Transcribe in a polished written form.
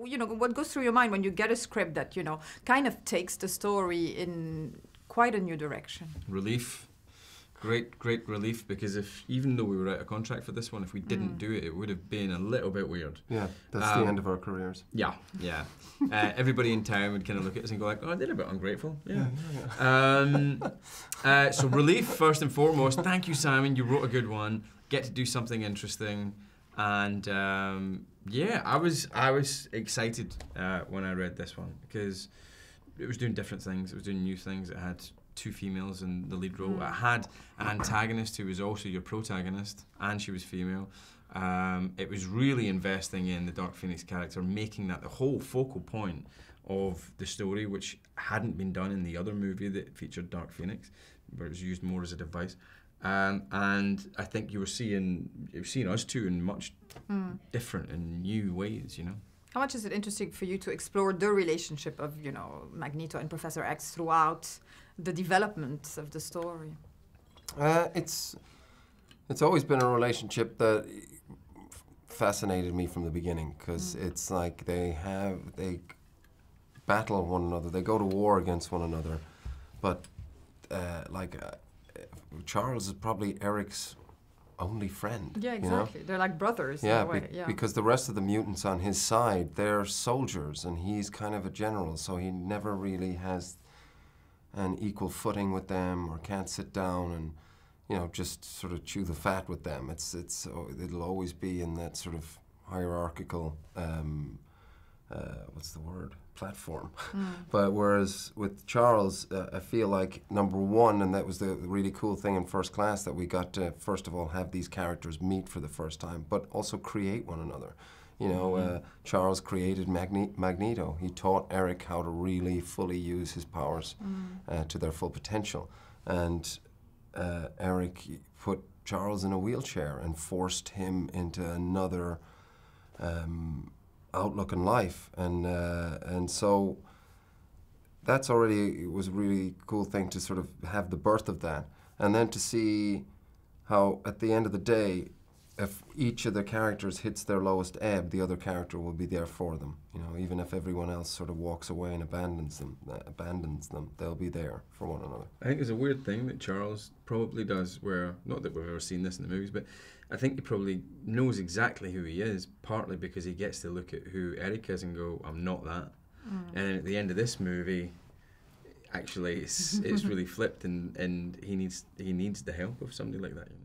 you know, what goes through your mind when you get a script that, you know, kind of takes the story in quite a new direction? Relief. Great relief, because even though we were out of contract for this one, if we didn't do it, it would have been a little bit weird. Yeah, that's the end of our careers. Yeah. Everybody in town would kind of look at us and go like, "Oh, they're a bit ungrateful." Yeah. So relief first and foremost. Thank you, Simon. You wrote a good one. Get to do something interesting, and I was excited when I read this one because it was doing different things. It was doing new things. It had 2 females in the lead role. It had an antagonist who was also your protagonist, and she was female. It was really investing in the Dark Phoenix character, making that the whole focal point of the story, which hadn't been done in the other movie that featured Dark Phoenix, where it was used more as a device. And I think you were seeing us two in much different and new ways, you know. How much is it interesting for you to explore the relationship of, you know, Magneto and Professor X throughout the development of the story? It's always been a relationship that fascinated me from the beginning, because it's like they battle one another, they go to war against one another, but Charles is probably Eric's only friend. Yeah, exactly. You know? They're like brothers in a way. Because the rest of the mutants on his side, they're soldiers, and he's kind of a general, so he never really has an equal footing with them, or can't sit down and, you know, just sort of chew the fat with them. It'll always be in that sort of hierarchical, what's the word? Platform. But whereas with Charles, I feel like, number one, and that was the really cool thing in First Class, that we got to, first of all, have these characters meet for the first time, but also create one another. You know, Charles created Magneto. He taught Eric how to really fully use his powers to their full potential. And Eric put Charles in a wheelchair and forced him into another outlook in life, and so that's already was a really cool thing to sort of have the birth of that, and then to see how at the end of the day, if each of the characters hits their lowest ebb, the other character will be there for them. You know, even if everyone else sort of walks away and abandons them, they'll be there for one another. I think there's a weird thing that Charles probably does, where, not that we've ever seen this in the movies, but I think he probably knows exactly who he is, partly because he gets to look at who Eric is and go, I'm not that. And then at the end of this movie, actually, it's really flipped, and he needs the help of somebody like that. You know?